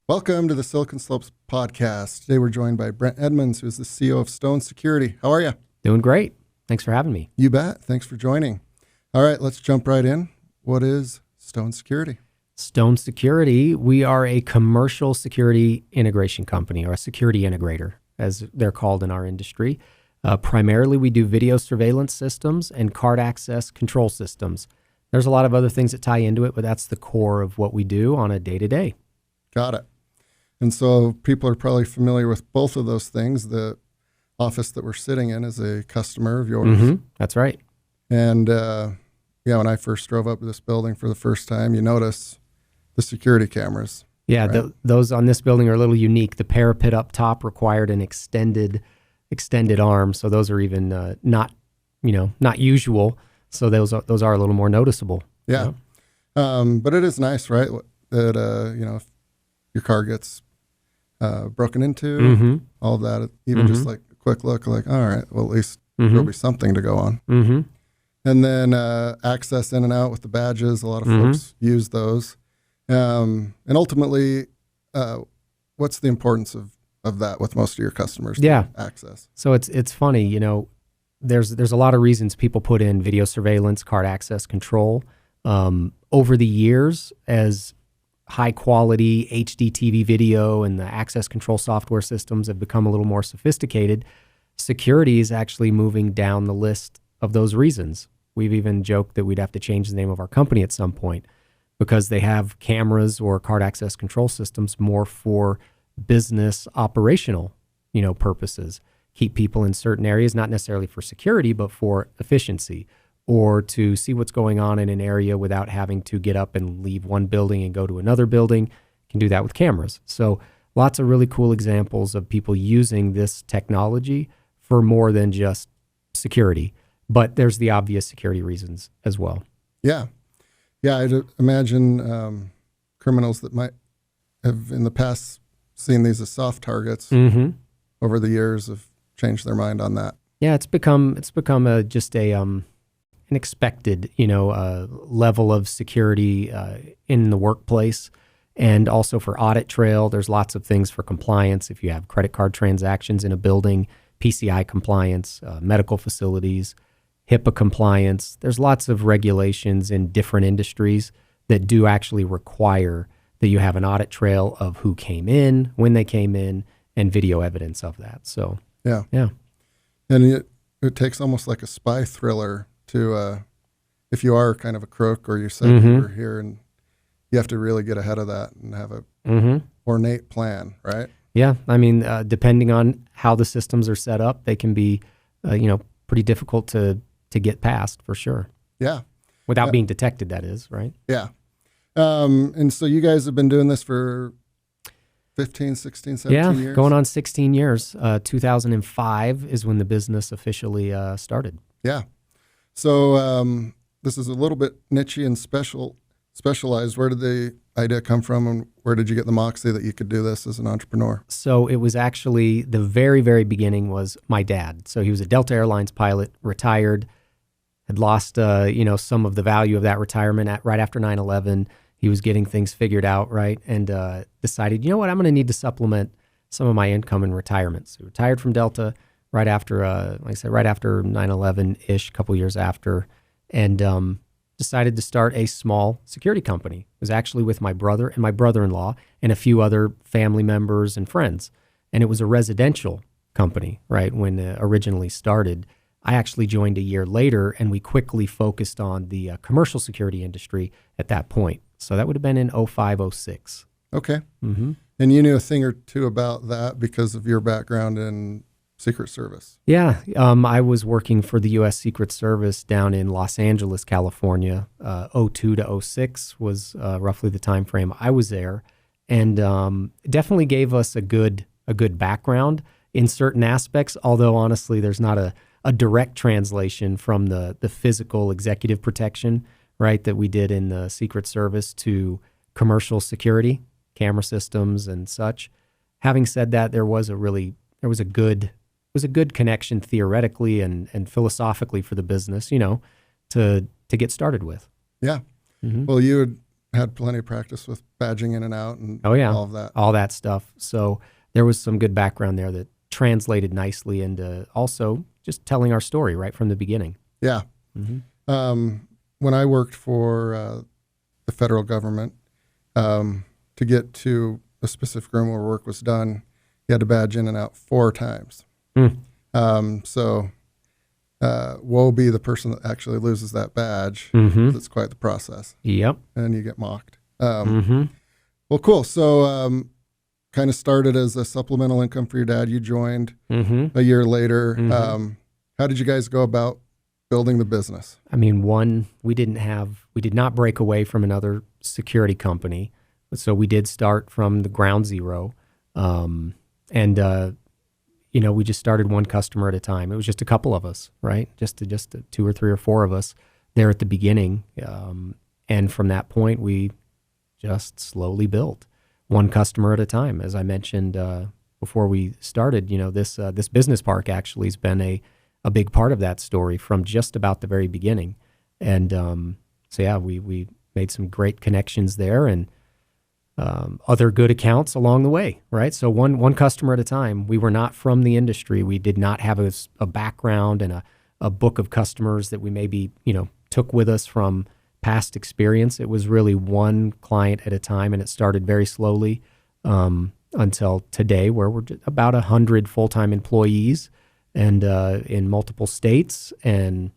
Welcome to the Silicon Slopes podcast. Today we're joined by Brent Edmunds, who is the CEO of Stone Security. How are you? Doing great. Thanks for having me. You bet. Thanks for joining. All right, let's jump right in. What is Stone Security? Stone Security, we are a commercial security integration company, or a security integrator, as they're called in our industry. Primarily, we do video surveillance systems and card access control systems. There's a lot of other things that tie into it, but that's the core of what we do on a day-to-day. Got it. And so people are probably familiar with both of those things. The office that we're sitting in is a customer of yours. Mm-hmm. That's right. And when I first drove up to this building for the first time, you notice the security cameras. Yeah, right? those on this building are a little unique. The parapet up top required an extended arm, so those are even not usual. So those are a little more noticeable. Yeah, but it is nice, right? That if your car gets broken into, all of that, even just like a quick look, like, all right, well, at least there'll be something to go on. Mm-hmm. And then access in and out with the badges. A lot of folks use those. And ultimately, what's the importance of that with most of your customers? Yeah. Access. So it's funny, there's a lot of reasons people put in video surveillance, card access control. Over the years, as high quality HD TV video and the access control software systems have become a little more sophisticated, security is actually moving down the list of those reasons. We've even joked that we'd have to change the name of our company at some point because they have cameras or card access control systems more for business operational, purposes. Keep people in certain areas, not necessarily for security, but for efficiency, or to see what's going on in an area without having to get up and leave one building and go to another building. You can do that with cameras. So lots of really cool examples of people using this technology for more than just security. But there's the obvious security reasons as well. Yeah. I'd imagine criminals that might have in the past seen these as soft targets over the years have changed their mind on that. Yeah, it's become an expected, level of security in the workplace, and also for audit trail. There's lots of things for compliance. If you have credit card transactions in a building, PCI compliance, medical facilities, HIPAA compliance. There's lots of regulations in different industries that do actually require that you have an audit trail of who came in, when they came in, and video evidence of that. So yeah. And it takes almost like a spy thriller to, if you are kind of a crook or you said you were here, and you have to really get ahead of that and have a ornate plan, right? Yeah, I mean, depending on how the systems are set up, they can be, pretty difficult to get past for sure. Yeah. Without being detected, that is, right? Yeah. And so you guys have been doing this for 15, 16, 17 years? Going on 16 years. 2005 is when the business officially started. Yeah. So this is a little bit niche and specialized. Where did the idea come from, and where did you get the moxie that you could do this as an entrepreneur? So it was actually the very, very beginning was my dad. So he was a Delta Airlines pilot, retired, had lost some of the value of that retirement right after 9/11. He was getting things figured out, right? And decided, I'm going to need to supplement some of my income in retirement. So he retired from Delta right after, right after 9/11-ish, a couple years after, and decided to start a small security company. It was actually with my brother and my brother-in-law and a few other family members and friends. And it was a residential company, right, when it originally started. I actually joined a year later, and we quickly focused on the commercial security industry at that point. So that would have been in 05, 06. Okay. And you knew a thing or two about that because of your background in Secret Service. Yeah. I was working for the U.S. Secret Service down in Los Angeles, California. 02 to 06 was roughly the time frame I was there, and definitely gave us a good background in certain aspects, although honestly there's not a direct translation from the physical executive protection, right, that we did in the Secret Service to commercial security, camera systems and such. Having said that, there was a good connection theoretically and philosophically for the business, to get started with. Yeah. Well, you had had plenty of practice with badging in and out and Oh yeah, all of that. all that stuff. So there was some good background there that translated nicely into also just telling our story right from the beginning. Yeah. When I worked for the federal government, to get to a specific room where work was done, you had to badge in and out 4 times. So woe be the person that actually loses that badge. It's quite the process. Yep. And you get mocked. Well, cool. So kind of started as a supplemental income for your dad. You joined a year later. How did you guys go about building the business? I mean, we did not break away from another security company. So we did start from the ground zero. We just started one customer at a time. It was just a couple of us, right? Just 2 or 3 or 4 of us there at the beginning. And from that point, we just slowly built one customer at a time. As I mentioned before we started, this business park actually has been a big part of that story from just about the very beginning. And we made some great connections there and other good accounts along the way, right? So one customer at a time. We were not from the industry. We did not have a background and a book of customers that we maybe took with us from past experience. It was really one client at a time, and it started very slowly until today, where we're about 100 full-time employees and in multiple states, and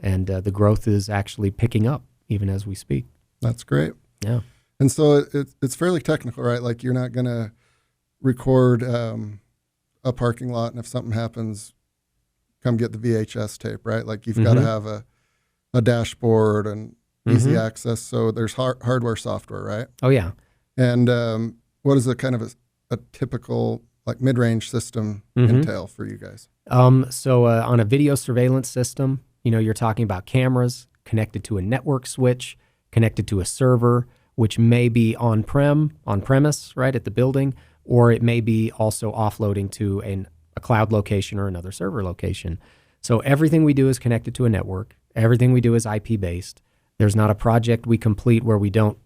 the growth is actually picking up even as we speak. That's great. Yeah. And so it's fairly technical, right? Like you're not going to record a parking lot, and if something happens, come get the VHS tape, right? Like you've got to have a dashboard and easy access. So there's hardware, software, right? Oh, yeah. And what is a kind of a typical like mid-range system entail for you guys? So on a video surveillance system, you're talking about cameras connected to a network switch, connected to a server, which may be on-premise, right, at the building, or it may be also offloading to a cloud location or another server location. So everything we do is connected to a network. Everything we do is IP-based. There's not a project we complete where we don't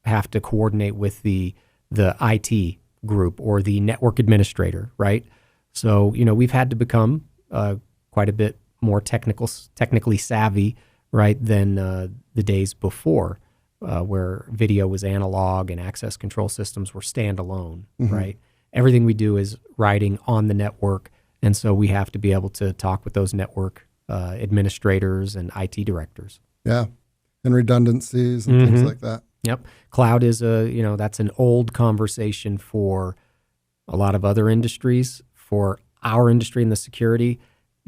have to coordinate with the IT group or the network administrator, right? So, we've had to become quite a bit more technically savvy, right, than the days before, where video was analog and access control systems were standalone, right? Everything we do is riding on the network, and so we have to be able to talk with those network administrators and IT directors. Yeah, and redundancies and things like that. Yep. Cloud is that's an old conversation for a lot of other industries. For our industry in the security,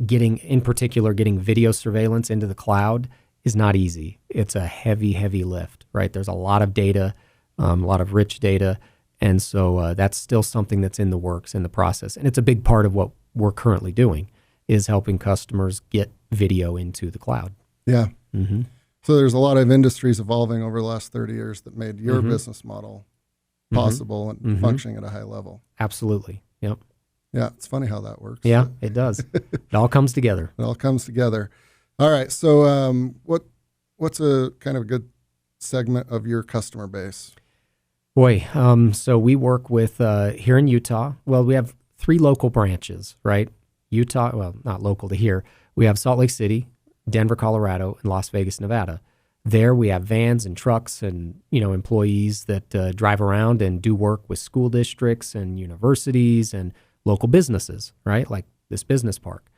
getting video surveillance into the cloud is not easy. It's a heavy, heavy lift, right? There's a lot of data, a lot of rich data. And so that's still something that's in the works, in the process. And it's a big part of what we're currently doing is helping customers get video into the cloud. Yeah. So there's a lot of industries evolving over the last 30 years that made your business model possible and functioning at a high level. Absolutely. Yep. Yeah, it's funny how that works. Yeah, it does. It all comes together. It all comes together. All right. So what's a kind of good segment of your customer base? Boy, so we work with, here in Utah, well, we have 3 local branches, right? Utah, well, not local to here. We have Salt Lake City, Denver, Colorado, and Las Vegas, Nevada. There we have vans and trucks and, employees that drive around and do work with school districts and universities and local businesses, right? Like this business park.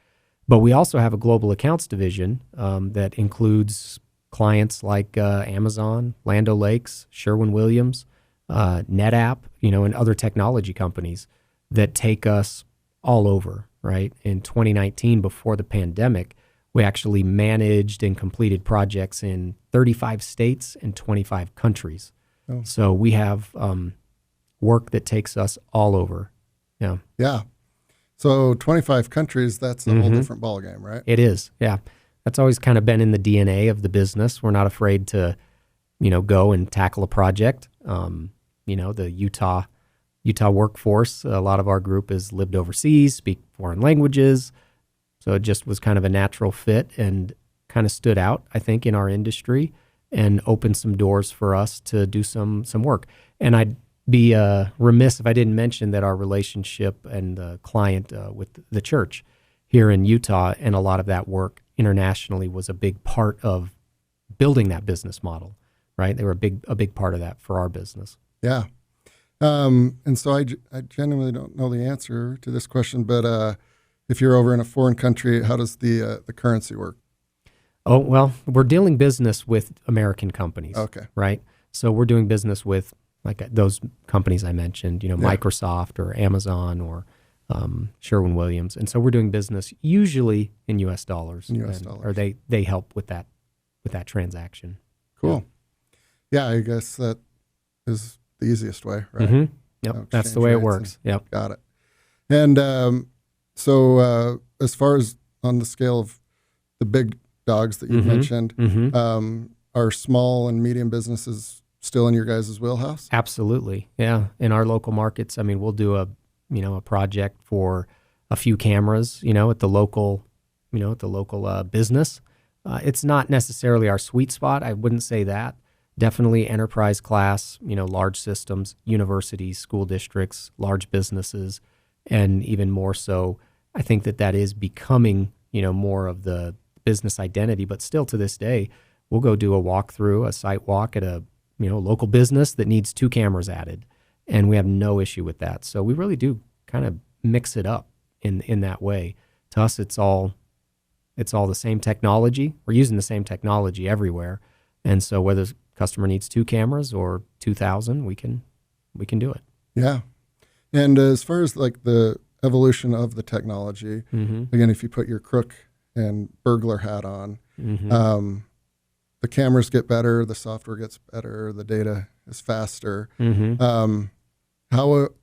But we also have a global accounts division that includes clients like Amazon, Land O'Lakes, Sherwin-Williams, NetApp, and other technology companies that take us all over, right? In 2019, before the pandemic, we actually managed and completed projects in 35 states and 25 countries. Oh. So we have work that takes us all over. Yeah. Yeah. So 25 countries, that's a whole different ballgame, right? It is. Yeah. That's always kind of been in the DNA of the business. We're not afraid to, go and tackle a project. The Utah workforce, a lot of our group has lived overseas, speak foreign languages. So it just was kind of a natural fit and kind of stood out, I think, in our industry. and opened some doors for us to do some work. And I'd be remiss if I didn't mention that our relationship and the client with the church here in Utah, and a lot of that work internationally, was a big part of building that business model, right? They were a big part of that for our business. Yeah. And so I genuinely don't know the answer to this question, but if you're over in a foreign country, how does the currency work? Oh, well, we're dealing business with American companies. Okay. Right? So we're doing business with like those companies I mentioned, Microsoft or Amazon or Sherwin-Williams. And so we're doing business usually in U.S. dollars. Or they help with that transaction. Cool. Yeah, I guess that is the easiest way, right? Mm-hmm. Yep, that's the way it works. Yep. Got it. And so as far as on the scale of the big dogs that you mentioned, are small and medium businesses still in your guys' wheelhouse? Absolutely. Yeah. In our local markets, I mean, we'll do a project for a few cameras, at the local business. It's not necessarily our sweet spot. I wouldn't say that. Definitely enterprise class, large systems, universities, school districts, large businesses, and even more so, I think that is becoming, more of the business identity. But still to this day, we'll go do a walkthrough, a site walk at a, local business that needs 2 cameras added. And we have no issue with that. So we really do kind of mix it up in that way. To us, it's all the same technology. We're using the same technology everywhere. And so whether the customer needs 2 cameras or 2,000, we can do it. Yeah. And as far as like the evolution of the technology, again, if you put your crook and burglar hat on, the cameras get better, the software gets better, the data is faster. How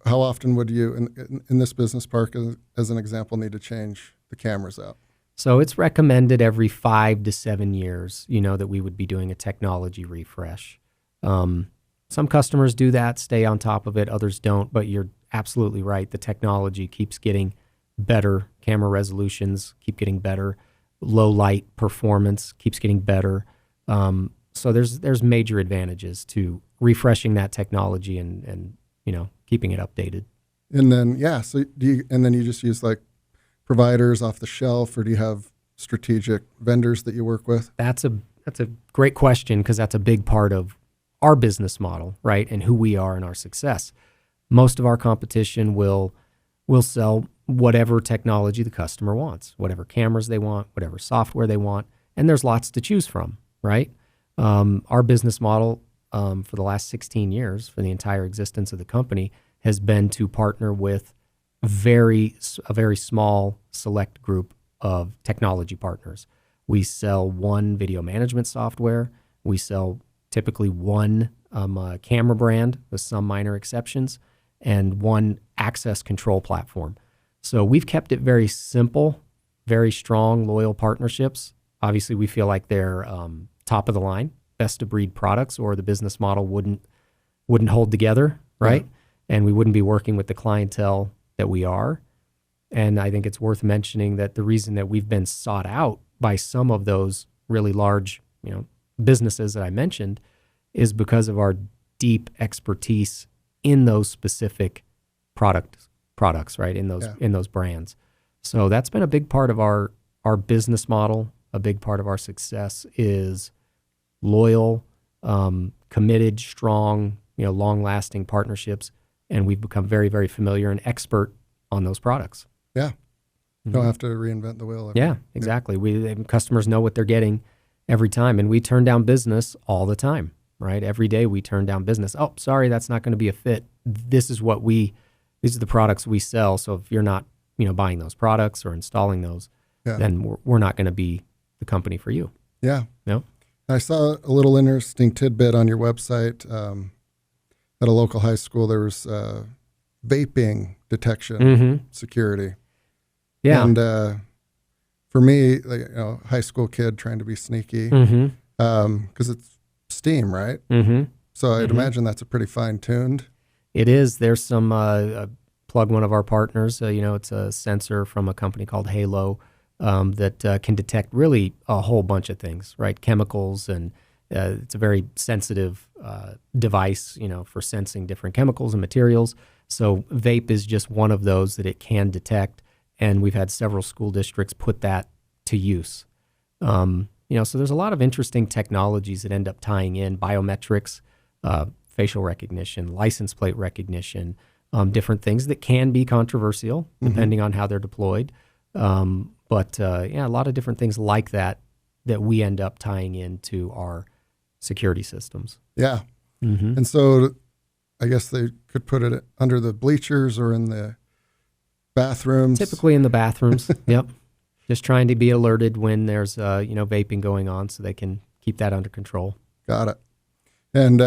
often would you, in this business park, as an example, need to change the cameras out? So it's recommended every 5 to 7 years, that we would be doing a technology refresh. Some customers do that, stay on top of it, others don't, but you're absolutely right. The technology keeps getting better. Camera resolutions keep getting better. Low light performance keeps getting better. So there's major advantages to refreshing that technology and keeping it updated. And then so you just use like providers off the shelf, or do you have strategic vendors that you work with? That's a great question, because that's a big part of our business model, right? And who we are and our success. Most of our competition will sell whatever technology the customer wants, whatever cameras they want, whatever software they want, and there's lots to choose from, right? Our business model for the last 16 years, for the entire existence of the company, has been to partner with a very small select group of technology partners. We sell one video management software. We sell typically one camera brand with some minor exceptions, and one access control platform. So we've kept it very simple, very strong, loyal partnerships. Obviously, we feel like they're top of the line, best of breed products, or the business model wouldn't hold together, right? Yeah. And we wouldn't be working with the clientele that we are. And I think it's worth mentioning that the reason that we've been sought out by some of those really large, businesses that I mentioned is because of our deep expertise in those specific products, right? In those brands. So that's been a big part of our business model. A big part of our success is loyal, committed, strong, long-lasting partnerships, and we've become very, very familiar and expert on those products. Yeah. Don't have to reinvent the wheel. Yeah, exactly. Customers know what they're getting every time, and we turn down business all the time, right? Every day we turn down business. Oh, sorry, that's not going to be a fit. These are the products we sell. So if you're not, buying those products or installing those, then we're not going to be the company for you. Yeah. No. I saw a little interesting tidbit on your website. At a local high school, there was vaping detection security. Yeah. And for me, high school kid trying to be sneaky, because it's steam, right? So I'd imagine that's a pretty fine-tuned. It is. There's some, plug one of our partners, it's a sensor from a company called Halo that can detect really a whole bunch of things, right? Chemicals and It's a very sensitive device, for sensing different chemicals and materials. So vape is just one of those that it can detect, and we've had several school districts put that to use. So there's a lot of interesting technologies that end up tying in biometrics, facial recognition, license plate recognition, different things that can be controversial depending on how they're deployed. But a lot of different things like that we end up tying into our security systems. Yeah. And so I guess they could put it under the bleachers or in the bathrooms. Typically in the bathrooms. Yep. Just trying to be alerted when there's, vaping going on so they can keep that under control. Got it. And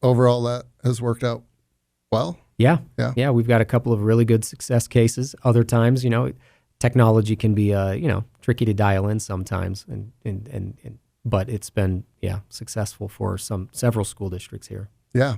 overall, that has worked out well? Yeah. We've got a couple of really good success cases. Other times, technology can be, tricky to dial in sometimes, but it's been, successful for several school districts here. Yeah.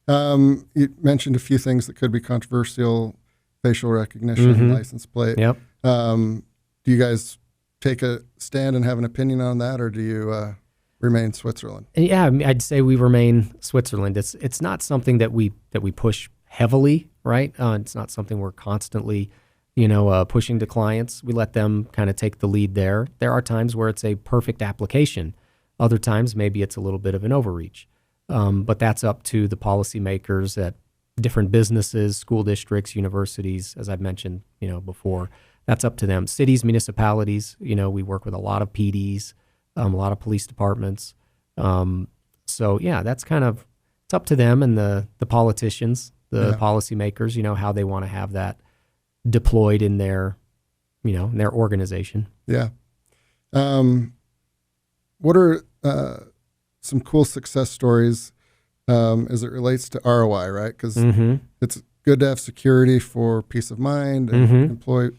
You mentioned a few things that could be controversial: facial recognition, license plate. Yep. Do you guys take a stand and have an opinion on that, or do you remain Switzerland? Yeah, I'd say we remain Switzerland. It's not something that we push heavily, right? It's not something we're constantly, pushing to clients. We let them kind of take the lead there. There are times where it's a perfect application. Other times, maybe it's a little bit of an overreach. But that's up to the policymakers at different businesses, school districts, universities, as I've mentioned, before. That's up to them. Cities, municipalities, we work with a lot of PDs, a lot of police departments. That's kind of, it's up to them and the politicians, the policymakers, how they want to have that deployed in their, in their organization. Yeah. What are some cool success stories as it relates to ROI, right? Because it's good to have security for peace of mind and employee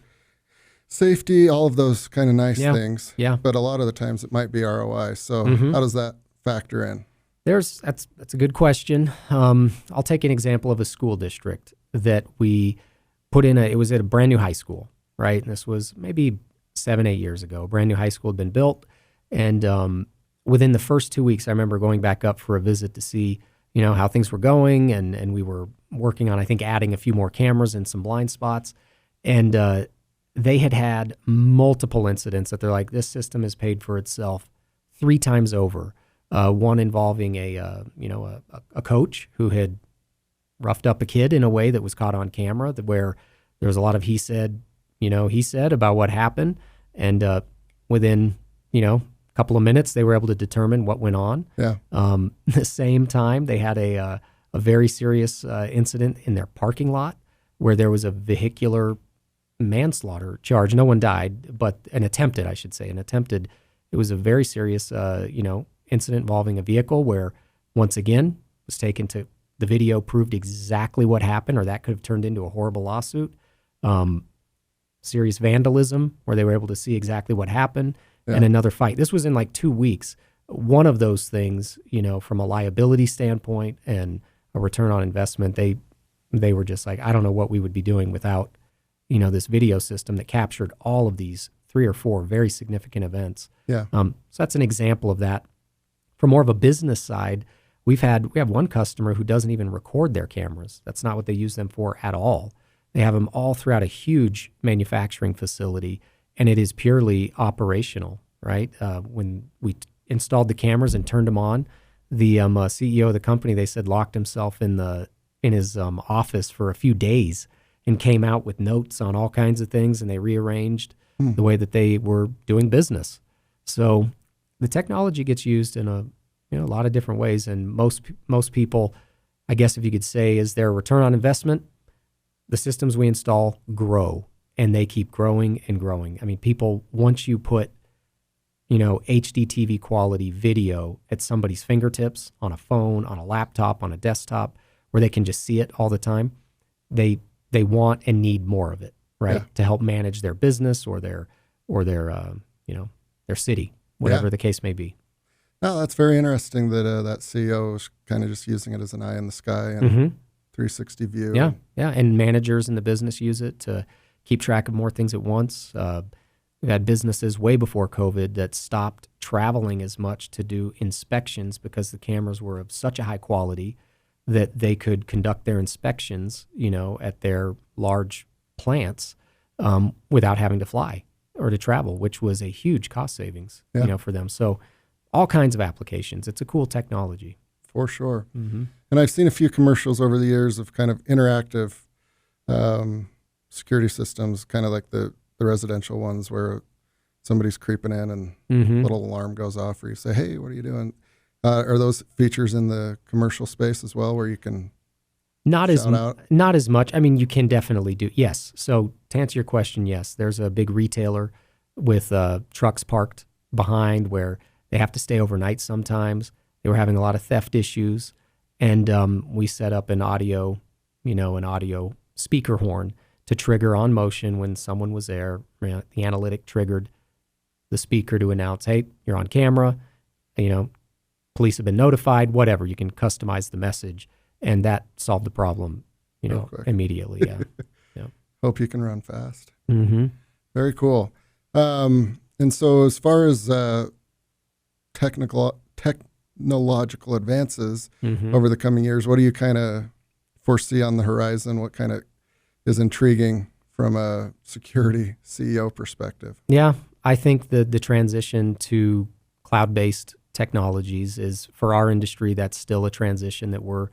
safety, all of those kind of nice things. Yeah. But a lot of the times it might be ROI. So how does that factor in? That's a good question. I'll take an example of a school district that we put in. It was at a brand new high school, right? And this was maybe 7-8 years ago. A brand new high school had been built, and within the first 2 weeks, I remember going back up for a visit to see, how things were going, and we were working on, I think, adding a few more cameras and some blind spots, and they had multiple incidents that they're like, this system has paid for itself 3 times over. One involving a coach who had roughed up a kid in a way that was caught on camera, where there was a lot of he said about what happened, and within a couple of minutes they were able to determine what went on. Yeah. The same time they had a very serious incident in their parking lot where there was a vehicular manslaughter charge. No one died, but an attempted. It was a very serious incident involving a vehicle where, once again, was taken to the video, proved exactly what happened, or that could have turned into a horrible lawsuit. Serious vandalism where they were able to see exactly what happened, and another fight. This was in like 2 weeks. One of those things, from a liability standpoint and a return on investment, they were just like, I don't know what we would be doing without, this video system that captured all of these 3 or 4 very significant events. Yeah. So that's an example of that. From more of a business side, we have one customer who doesn't even record their cameras. That's not what they use them for at all. They have them all throughout a huge manufacturing facility, and it is purely operational, right? When we installed the cameras and turned them on, the CEO of the company, they said, locked himself in his office for a few days and came out with notes on all kinds of things, and they rearranged the way that they were doing business. So the technology gets used in a lot of different ways, and most people, I guess if you could say, is their return on investment. The systems we install grow, and they keep growing and growing. I mean, people, once you put, HD TV quality video at somebody's fingertips, on a phone, on a laptop, on a desktop, where they can just see it all the time, they want and need more of it, right? Yeah. To help manage their business or their city, whatever the case may be. No, that's very interesting that that CEO is kind of just using it as an eye in the sky and 360 view. Yeah, and managers in the business use it to keep track of more things at once. We've had businesses way before COVID that stopped traveling as much to do inspections because the cameras were of such a high quality that they could conduct their inspections, at their large plants without having to fly or to travel, which was a huge cost savings, for them. So all kinds of applications. It's a cool technology. For sure. Mm-hmm. And I've seen a few commercials over the years of kind of interactive security systems, kind of like the residential ones where somebody's creeping in and a little alarm goes off, or you say, "Hey, what are you doing?" Are those features in the commercial space as well, where you can not as much? I mean, you can definitely do. Yes. So to answer your question, yes, there's a big retailer with trucks parked behind where they have to stay overnight sometimes. They were having a lot of theft issues, and we set up an audio speaker horn to trigger on motion when someone was there. The analytic triggered the speaker to announce, "Hey, you're on camera. Police have been notified." Whatever, you can customize the message, and that solved the problem. Immediately. Yeah. Yeah. Hope you can run fast. Mm-hmm. Very cool. And so, as far as technological advances over the coming years, what do you kind of foresee on the horizon? What kind of is intriguing from a security CEO perspective? Yeah, I think the transition to cloud-based technologies is, for our industry, that's still a transition that we're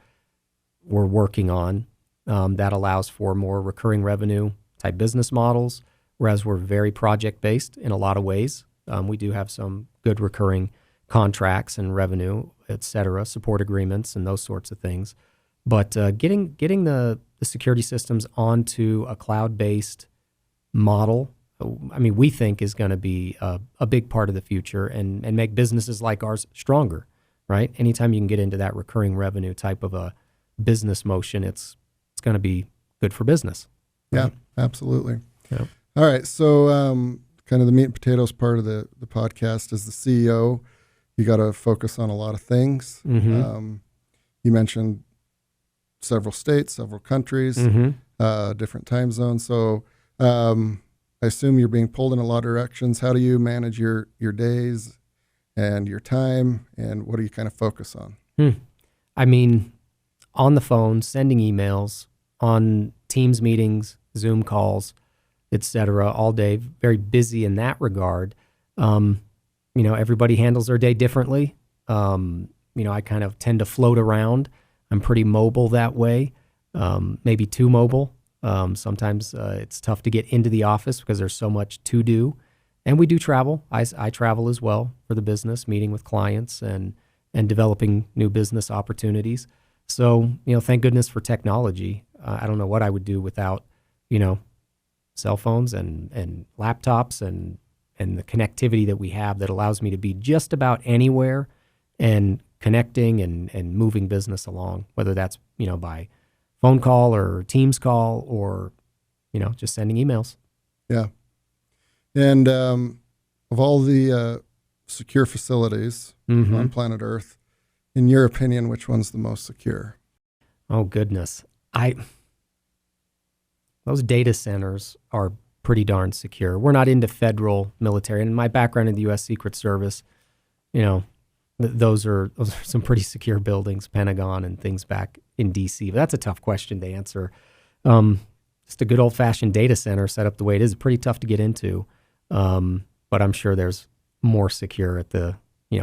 working on. That allows for more recurring revenue type business models, whereas we're very project-based in a lot of ways. We do have some good recurring contracts and revenue, et cetera, support agreements and those sorts of things. But getting the security systems onto a cloud-based model, I mean, we think is going to be a big part of the future and make businesses like ours stronger, right? Anytime you can get into that recurring revenue type of a business motion, it's going to be good for business. Right? Yeah, absolutely. Yeah. All right. So kind of the meat and potatoes part of the podcast is the CEO. You got to focus on a lot of things. Mm-hmm. You mentioned several states, several countries, different time zones. So I assume you're being pulled in a lot of directions. How do you manage your days and your time, and what do you kind of focus on? I mean, on the phone, sending emails, on Teams meetings, Zoom calls, et cetera, all day, very busy in that regard. Everybody handles their day differently. I kind of tend to float around. I'm pretty mobile that way, maybe too mobile. Sometimes it's tough to get into the office because there's so much to do. And we do travel. I travel as well for the business, meeting with clients and developing new business opportunities. So, thank goodness for technology. I don't know what I would do without, cell phones and laptops and the connectivity that we have that allows me to be just about anywhere and connecting and moving business along, whether that's, by phone call or Teams call or, just sending emails. Yeah. And of all the secure facilities on planet Earth, in your opinion, which one's the most secure? Oh, goodness. Those data centers are pretty darn secure. We're not into federal military. And my background in the U.S. Secret Service, those are some pretty secure buildings, Pentagon and things back in D.C. But that's a tough question to answer. Just a good old-fashioned data center set up the way it is pretty tough to get into. But I'm sure there's more secure at the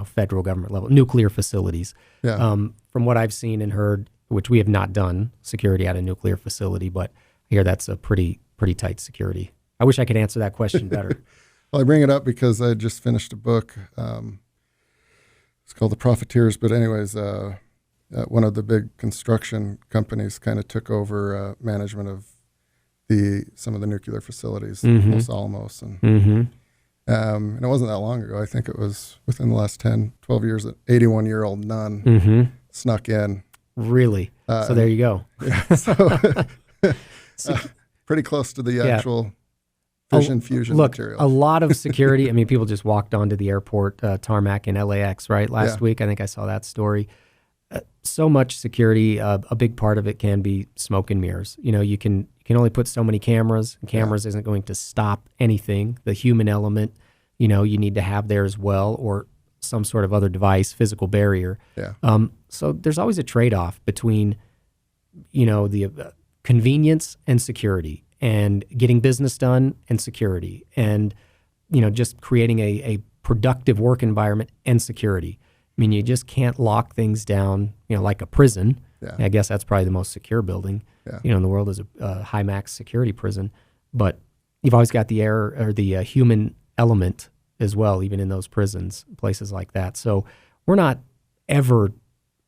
federal government level. Nuclear facilities. Yeah. From what I've seen and heard, which we have not done security at a nuclear facility, but I hear that's a pretty tight security. I wish I could answer that question better. Well, I bring it up because I just finished a book. It's called The Profiteers. But anyways, one of the big construction companies kind of took over management of some of the nuclear facilities, Los Alamos. And it wasn't that long ago. I think it was within the last 10, 12 years, an 81-year-old nun snuck in. Really? So there you go. Yeah, so pretty close to the actual fusion material. A lot of security. I mean, people just walked onto the airport tarmac in LAX, right? Last week, I think I saw that story. So much security. A big part of it can be smoke and mirrors. You can only put so many cameras, and cameras isn't going to stop anything. The human element, you need to have there as well, or some sort of other device, physical barrier. Yeah. So there's always a trade-off between, the convenience and security, and getting business done and security, and, just creating a productive work environment and security. I mean, you just can't lock things down, like a prison. Yeah. I guess that's probably the most secure building, Yeah. in the world, is a high max security prison. But you've always got the error or the human element as well, even in those prisons, places like that. So we're not ever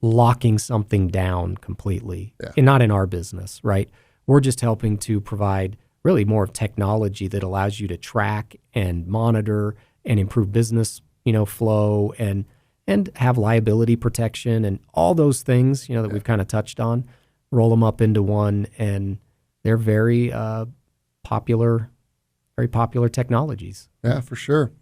locking something down completely, Yeah. and not in our business, right? We're just helping to provide really more of technology that allows you to track and monitor and improve business, flow, and have liability protection and all those things, that we've kind of touched on, roll them up into one, and they're very popular technologies. Yeah, for sure.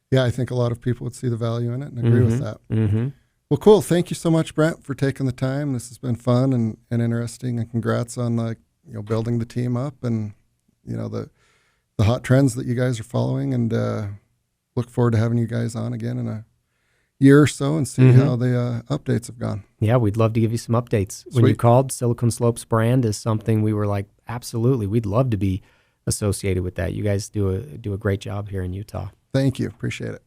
Yeah, I think a lot of people would see the value in it and agree with that. Mm-hmm. Well, cool. Thank you so much, Brent, for taking the time. This has been fun and interesting, and congrats on building the team up and the hot trends that you guys are following, and look forward to having you guys on again in a year or so and see how the updates have gone. Yeah, we'd love to give you some updates. When you called, Silicon Slopes brand is something we were like, absolutely, we'd love to be associated with that. You guys do a great job here in Utah. Thank you. Appreciate it.